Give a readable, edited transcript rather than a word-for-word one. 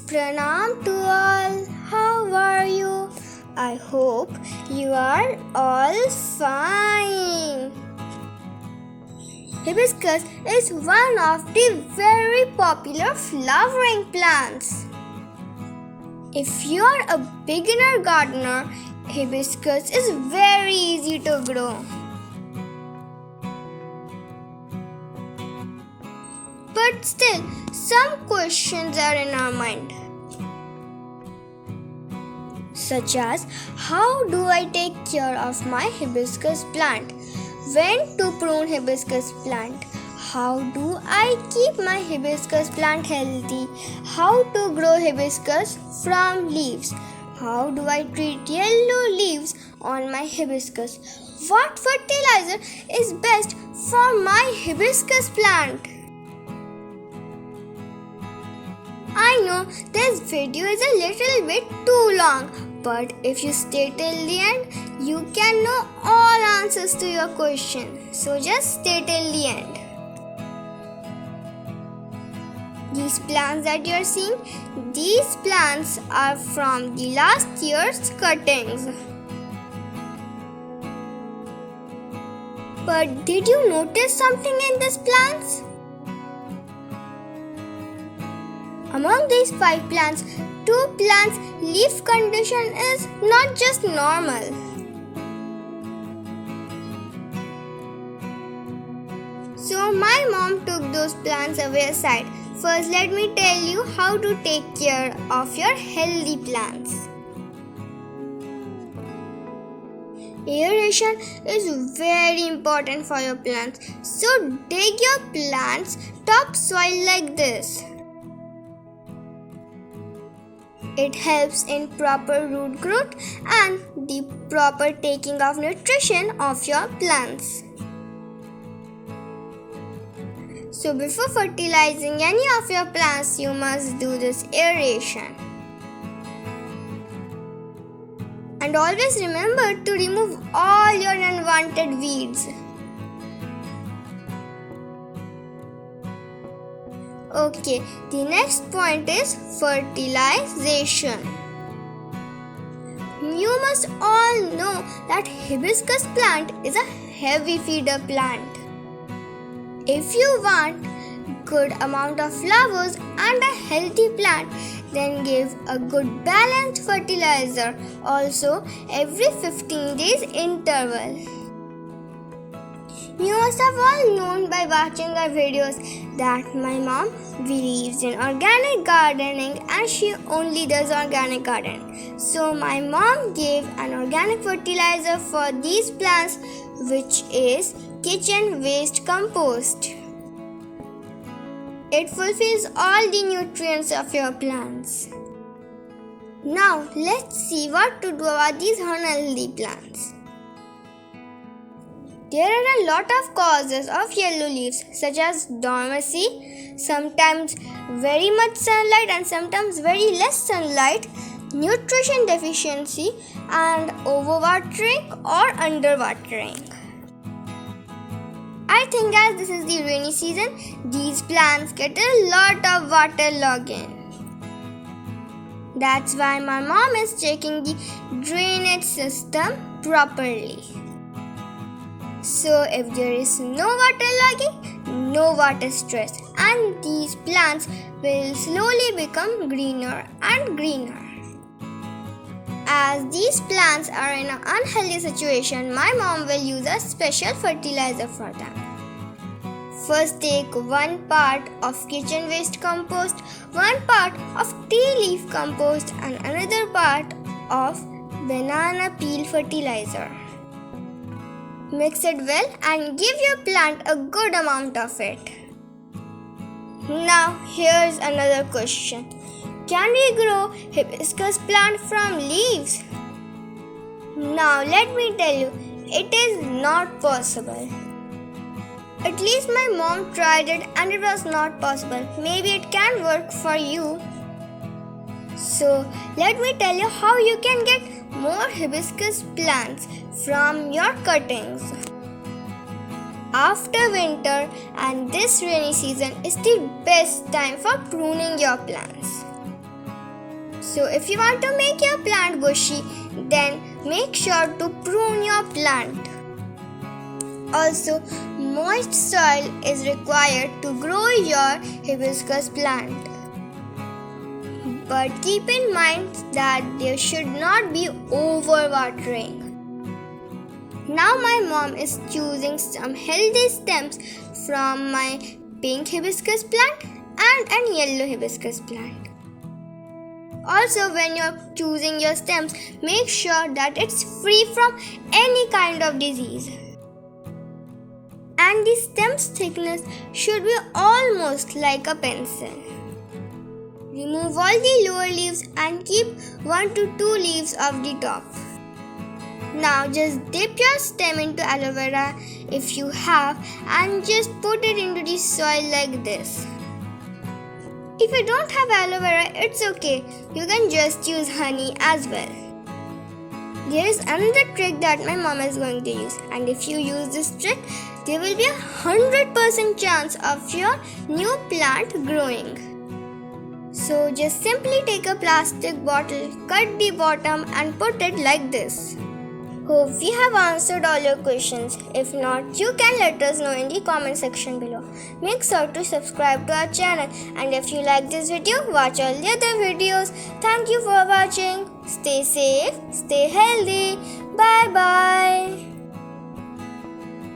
Pranam to all. How are you? I hope you are all fine. Hibiscus is one of the very popular flowering plants. If you are a beginner gardener, hibiscus is very easy to grow. But still, some questions are in our mind. Such as, how do I take care of my hibiscus plant? When to prune hibiscus plant? How do I keep my hibiscus plant healthy? How to grow hibiscus from leaves? How do I treat yellow leaves on my hibiscus? What fertilizer is best for my hibiscus plant? I know this video is a little bit too long, but if you stay till the end, you can know all answers to your question. So just stay till the end. These plants that you are seeing, these plants are from the last year's cuttings. But did you notice something in these plants? Among these 5 plants, 2 plants' leaf condition is not just normal. So my mom took those plants away aside. First, let me tell you how to take care of your healthy plants. Aeration is very important for your plants. So dig your plants topsoil like this. It helps in proper root growth and the proper taking of nutrition of your plants. So before fertilizing any of your plants, you must do this aeration. And always remember to remove all your unwanted weeds. Okay, the next point is fertilization. You must all know that hibiscus plant is a heavy feeder plant. If you want good amount of flowers and a healthy plant, then give a good balanced fertilizer, also every 15 days interval. You must have all known by watching our videos that my mom believes in organic gardening and she only does organic gardening. So my mom gave an organic fertilizer for these plants, which is kitchen waste compost. It fulfills all the nutrients of your plants. Now let's see what to do about these unhealthy plants. There are a lot of causes of yellow leaves, such as dormancy, sometimes very much sunlight and sometimes very less sunlight, nutrition deficiency, and overwatering or underwatering. I think as this is the rainy season, these plants get a lot of water logging. That's why my mom is checking the drainage system properly. So if there is no water logging, no water stress, and these plants will slowly become greener and greener. As these plants are in an unhealthy situation, my mom will use a special fertilizer for them. First, take 1 part of kitchen waste compost, 1 part of tea leaf compost, and another part of banana peel fertilizer. Mix it well and give your plant a good amount of it. Now, here's another question. Can we grow hibiscus plant from leaves? Now, let me tell you, it is not possible. At least my mom tried it and it was not possible. Maybe it can work for you. So, let me tell you how you can get more hibiscus plants from your cuttings. After winter and this rainy season is the best time for pruning your plants. So if you want to make your plant bushy, then make sure to prune your plant. Also, moist soil is required to grow your hibiscus plant. But keep in mind that there should not be overwatering. Now my mom is choosing some healthy stems from my pink hibiscus plant and an yellow hibiscus plant. Also, when you're choosing your stems, make sure that it's free from any kind of disease. And the stem's thickness should be almost like a pencil. Remove all the lower leaves and keep 1 to 2 leaves of the top. Now just dip your stem into aloe vera if you have and just put it into the soil like this. If you don't have aloe vera, it's okay. You can just use honey as well. There is another trick that my mom is going to use, and if you use this trick, there will be 100% chance of your new plant growing. So just simply take a plastic bottle, cut the bottom and put it like this. Hope we have answered all your questions. If not, you can let us know in the comment section below. Make sure to subscribe to our channel, and if you like this video, watch all the other videos. Thank you for watching. Stay safe, stay healthy. Bye bye.